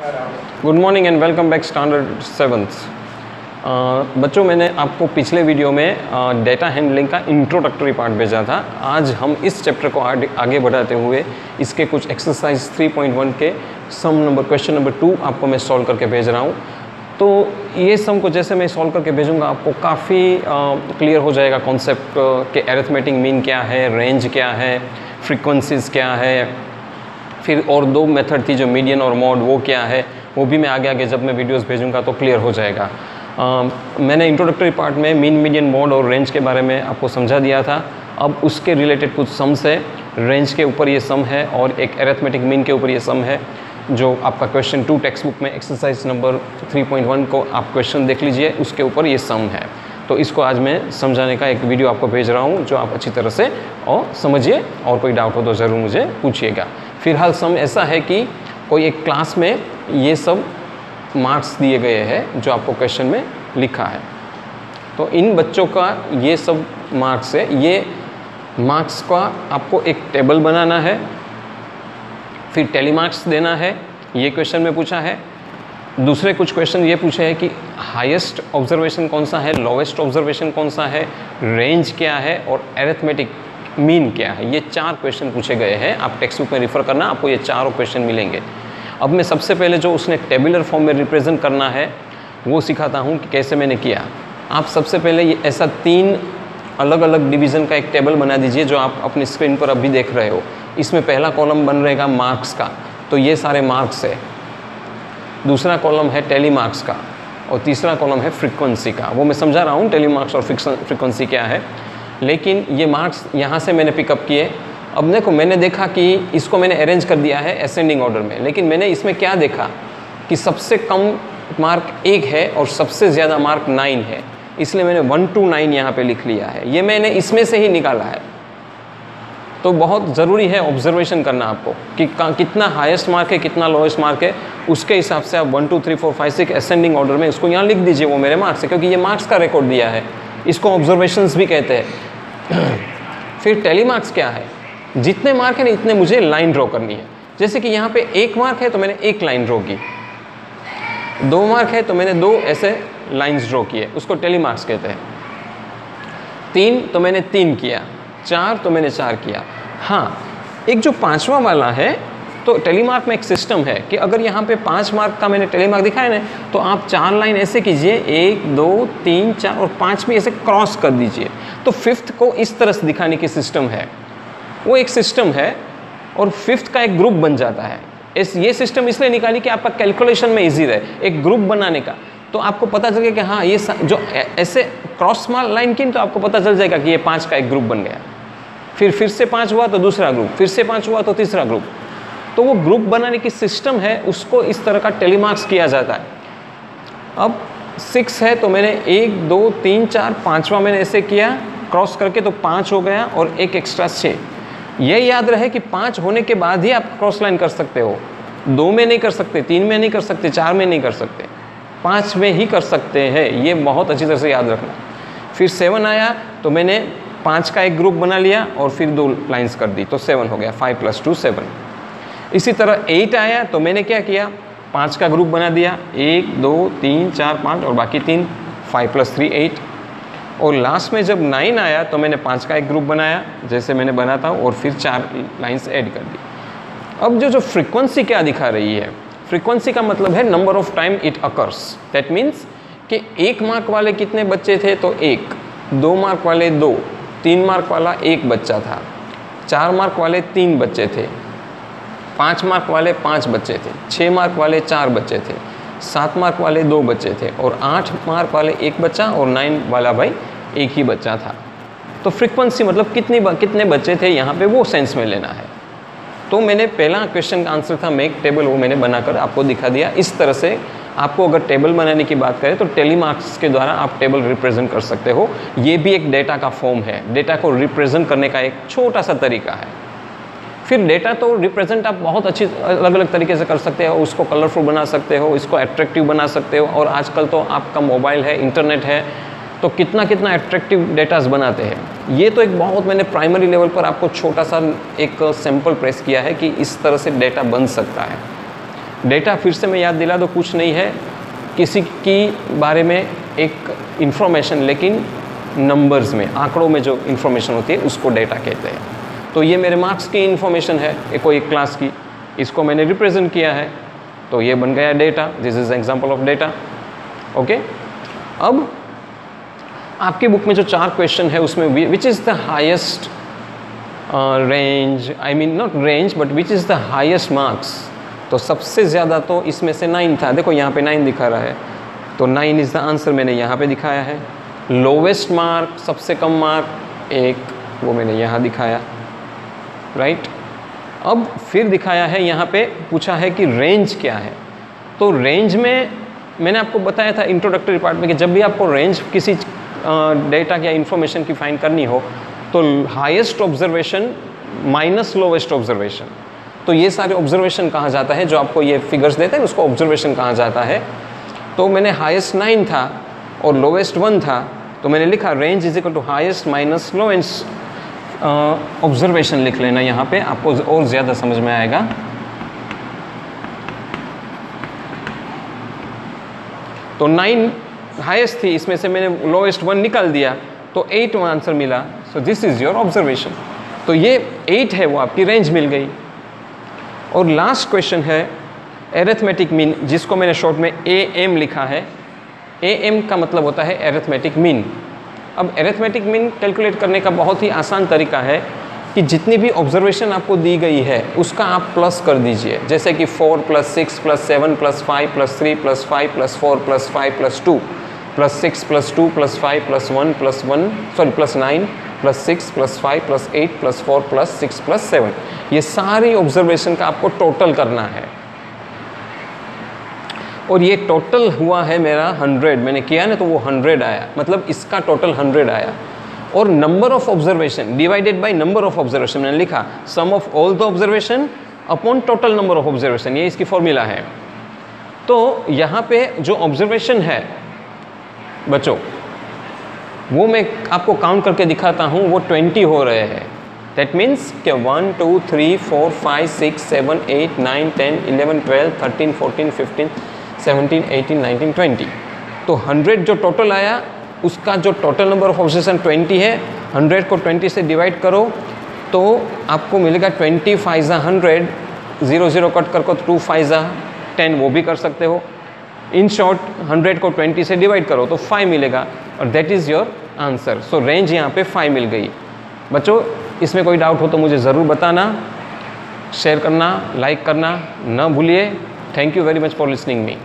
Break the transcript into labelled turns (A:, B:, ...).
A: Good morning and welcome back standard 7th। बच्चों, मैंने आपको पिछले वीडियो में डेटा हैंडलिंग का इंट्रोडक्टरी पार्ट भेजा था। आज हम इस चैप्टर को आगे बढ़ाते हुए इसके कुछ एक्सरसाइज 3.1 के क्वेश्चन नंबर 2 आपको मैं सॉल्व करके भेज रहा हूँ। तो ये सम को जैसे मैं सॉल्व करके भेजूँगा आपको काफ़ी क्लियर हो जाएगा कॉन्सेप्ट के अरिथमेटिक मीन क्या है, रेंज क्या है, फ्रीक्वेंसीज क्या है, फिर और दो मेथड थी जो मीडियन और मॉड, वो क्या है, वो भी मैं आगे जब मैं वीडियोस भेजूंगा तो क्लियर हो जाएगा। मैंने इंट्रोडक्टरी पार्ट में मीन, मीडियन, मॉड और रेंज के बारे में आपको समझा दिया था। अब उसके रिलेटेड कुछ सम्स है। रेंज के ऊपर ये सम है और एक अरिथमेटिक मीन के ऊपर ये सम है जो आपका क्वेश्चन 2 टेक्स्ट बुक में एक्सरसाइज नंबर 3.1 को आप क्वेश्चन देख लीजिए, उसके ऊपर ये सम है। तो इसको आज मैं समझाने का एक वीडियो आपको भेज रहा हूँ जो आप अच्छी तरह से और समझिए, और कोई डाउट हो तो ज़रूर मुझे पूछिएगा। फिलहाल सम ऐसा है कि कोई एक क्लास में ये सब मार्क्स दिए गए हैं जो आपको क्वेश्चन में लिखा है। तो इन बच्चों का ये सब मार्क्स है। ये मार्क्स का आपको एक टेबल बनाना है, फिर टेली मार्क्स देना है। ये क्वेश्चन में पूछा है। दूसरे कुछ क्वेश्चन ये पूछे हैं कि हाईएस्ट ऑब्जर्वेशन कौन सा है, लोवेस्ट ऑब्जर्वेशन कौन सा है, रेंज क्या है और अरिथमेटिक मीन क्या है। ये 4 क्वेश्चन पूछे गए हैं। आप टेक्स्ट बुक में रिफ़र करना, आपको ये चारों क्वेश्चन मिलेंगे। अब मैं सबसे पहले जो उसने टेबुलर फॉर्म में रिप्रेजेंट करना है वो सिखाता हूँ कि कैसे मैंने किया। आप सबसे पहले ये ऐसा 3 अलग अलग डिवीज़न का एक टेबल बना दीजिए जो आप अपनी स्क्रीन पर अभी देख रहे हो। इसमें पहला कॉलम बन रहेगा मार्क्स का, तो ये सारे मार्क्स है। दूसरा कॉलम है टेली मार्क्स का और तीसरा कॉलम है फ्रीक्वेंसी का। वो मैं समझा रहा हूँ टेली मार्क्स और फ्रीक्वेंसी क्या है, लेकिन ये मार्क्स यहाँ से मैंने पिकअप किए। अब देखो, मैंने देखा कि इसको मैंने अरेंज कर दिया है असेंडिंग ऑर्डर में, लेकिन मैंने इसमें क्या देखा कि सबसे कम मार्क 1 है और सबसे ज़्यादा मार्क 9 है, इसलिए मैंने 1 to 9 यहाँ पे लिख लिया है। ये मैंने इसमें से ही निकाला है। तो बहुत ज़रूरी है ऑब्जर्वेशन करना आपको कि कितना हाईएस्ट मार्क है, कितना लोएस्ट मार्क है, उसके हिसाब से आप 1 2 3 4 5 6 असेंडिंग ऑर्डर में उसको यहाँ लिख दीजिए। वो मेरे मार्क्स है क्योंकि ये मार्क्स का रिकॉर्ड दिया है, इसको ऑब्जर्वेशंस भी कहते हैं। फिर टेली मार्क्स क्या है, जितने मार्क है ना इतने मुझे लाइन ड्रॉ करनी है। जैसे कि यहाँ पे 1 मार्क है तो मैंने 1 लाइन ड्रॉ की, 2 मार्क है तो मैंने 2 ऐसे लाइंस ड्रॉ किए, उसको टेली मार्क्स कहते हैं। 3 तो मैंने 3 किया, 4 तो मैंने 4 किया। हाँ, एक जो 5वां वाला है, तो टेली मार्क में एक सिस्टम है कि अगर यहाँ पे 5 मार्क का मैंने टेली मार्क दिखाया ना, तो आप 4 लाइन ऐसे कीजिए, 1 2 3 4 और 5 भी ऐसे क्रॉस कर दीजिए। तो 5th को इस तरह से दिखाने की सिस्टम है, वो एक सिस्टम है और 5th का एक ग्रुप बन जाता है। ये सिस्टम इसलिए निकाली कि आपका कैलकुलेशन में ईजी रहे, एक ग्रुप बनाने का। तो आपको पता चल गया कि हाँ, ये जो ऐसे क्रॉस लाइन की, तो आपको पता चल जाएगा कि ये 5 का एक ग्रुप बन गया। फिर से 5 हुआ तो दूसरा ग्रुप, फिर से 5 हुआ तो तीसरा ग्रुप। तो वो ग्रुप बनाने की सिस्टम है, उसको इस तरह का टेली मार्क्स किया जाता है। अब 6 है तो मैंने 1 2 3 4 5वां मैंने ऐसे किया क्रॉस करके, तो 5 हो गया और एक एक्स्ट्रा 6। ये याद रहे कि 5 होने के बाद ही आप क्रॉस लाइन कर सकते हो, 2 में नहीं कर सकते, 3 में नहीं कर सकते, 4 में नहीं कर सकते, 5 में ही कर सकते हैं। ये बहुत अच्छी तरह से याद रखना। फिर 7 आया तो मैंने 5 का एक ग्रुप बना लिया और फिर 2 लाइंस कर दी, तो 7 हो गया। 5 + 2 7। इसी तरह 8 आया तो मैंने क्या किया, 5 का ग्रुप बना दिया, 1 2 3 4 5 और बाकी 3, 5 + 3 8। और लास्ट में जब 9 आया तो मैंने 5 का एक ग्रुप बनाया जैसे मैंने बनाता हूँ और फिर 4 लाइंस ऐड कर दी। अब जो फ्रीक्वेंसी क्या दिखा रही है, फ्रीक्वेंसी का मतलब है number of time it occurs. That means कि 1 मार्क वाले कितने बच्चे थे, तो 1, 2 मार्क वाले 2, 3 मार्क वाला 1 बच्चा था, 4 मार्क वाले 3 बच्चे थे, 5 मार्क वाले 5 बच्चे थे, 6 मार्क वाले 4 बच्चे थे, 7 मार्क वाले 2 बच्चे थे और 8 मार्क वाले 1 बच्चा और 9 वाला भाई 1 ही बच्चा था। तो फ्रीक्वेंसी मतलब कितने बच्चे थे यहाँ पे, वो सेंस में लेना है। तो मैंने पहला क्वेश्चन का आंसर था मेक टेबल, वो मैंने बनाकर आपको दिखा दिया। इस तरह से आपको अगर टेबल बनाने की बात करें तो टेली मार्क्स के द्वारा आप टेबल रिप्रेजेंट कर सकते हो। ये भी एक डेटा का फॉर्म है, डेटा को रिप्रेजेंट करने का एक छोटा सा तरीका है। फिर डेटा तो रिप्रेजेंट आप बहुत अच्छी अलग अलग तरीके से कर सकते हो, उसको कलरफुल बना सकते हो, इसको अट्रैक्टिव बना सकते हो। और आजकल तो आपका मोबाइल है, इंटरनेट है, तो कितना अट्रैक्टिव डेटास बनाते हैं। ये तो एक बहुत मैंने प्राइमरी लेवल पर आपको छोटा सा एक सैंपल प्रेस किया है कि इस तरह से डेटा बन सकता है। डेटा फिर से मैं याद दिला दो, कुछ नहीं है, किसी की बारे में एक इंफॉर्मेशन, लेकिन नंबर्स में, आंकड़ों में जो इंफॉर्मेशन होती है उसको डेटा कहते हैं। तो ये मेरे मार्क्स की इंफॉर्मेशन है कोई एक क्लास की, इसको मैंने रिप्रेजेंट किया है, तो ये बन गया data. This is example of data. Okay, अब आपकी बुक में जो 4 क्वेश्चन है उसमें which is the highest range, I mean not range but which is the highest marks, तो सबसे ज़्यादा तो इसमें से 9 था। देखो यहाँ पे 9 दिखा रहा है, तो 9 इज़ द आंसर, मैंने यहाँ पे दिखाया है। लोवेस्ट मार्क, सबसे कम मार्क 1, वो मैंने यहाँ दिखाया, राइट। अब फिर दिखाया है यहाँ पे, पूछा है कि रेंज क्या है। तो रेंज में मैंने आपको बताया था इंट्रोडक्टरी पार्ट में कि जब भी आपको रेंज किसी डेटा या इंफॉर्मेशन की फाइंड करनी हो तो highest observation minus lowest observation, तो ये सारे ऑब्जर्वेशन कहा जाता है, जो आपको ये फिगर्स देते हैं उसको ऑब्जर्वेशन कहा जाता है। तो मैंने हाईएस्ट 9 था और लोवेस्ट 1 था, तो मैंने लिखा range is equal to highest minus lowest observation लिख लेना यहाँ पे, आपको और ज़्यादा समझ में आएगा। तो 9 हाईएस्ट थी, इसमें से मैंने लोवेस्ट 1 निकाल दिया, तो 8 आंसर मिला। So this is your observation. तो ये 8 है, वो आपकी रेंज मिल गई। और लास्ट क्वेश्चन है एरिथमेटिक मीन, जिसको मैंने शॉर्ट में AM लिखा है। AM का मतलब होता है एरिथमेटिक मीन। अब एरिथमेटिक मीन कैलकुलेट करने का बहुत ही आसान तरीका है कि जितनी भी ऑब्जर्वेशन आपको दी गई है उसका आप प्लस कर दीजिए। जैसे कि 4 + 6 + 7 + 5 + 3 + 5 + 4 + 5 + 2 + 6 + 2 + 5 + 1 + 1 सॉरी +9 + 6 + 5 + 8 + 4 + 6 + 7, ये सारी ऑब्जर्वेशन का आपको टोटल करना है। और ये टोटल हुआ है मेरा 100, मैंने किया ना तो वो 100 आया, मतलब इसका टोटल 100 आया। और number of observation divided by number of observation, मैंने लिखा sum of all the observation upon total number of observation, ये इसकी फॉर्मूला है। तो यहाँ पे जो ऑब्जर्वेशन है बच्चों, वो मैं आपको काउंट करके दिखाता हूँ, वो 20 हो रहे हैं। दैट मीन्स कि 1 2 3 4 5 6 7 8 9 10 11 12 13 14 15 17 18 19 20। तो 100 जो टोटल आया, उसका जो टोटल नंबर ऑफ ऑब्जर्वेशन 20 है, 100 को 20 से डिवाइड करो तो आपको मिलेगा 20 5 100, 0 0 कट कर को 2 5 10, वो भी कर सकते हो। इन शॉर्ट 100 को 20 से डिवाइड करो तो 5 मिलेगा, और that is your answer. So range यहाँ पे 5 मिल गई। बच्चों, इसमें कोई डाउट हो तो मुझे ज़रूर बताना, शेयर करना, लाइक करना ना भूलिए। Thank you very much for listening me.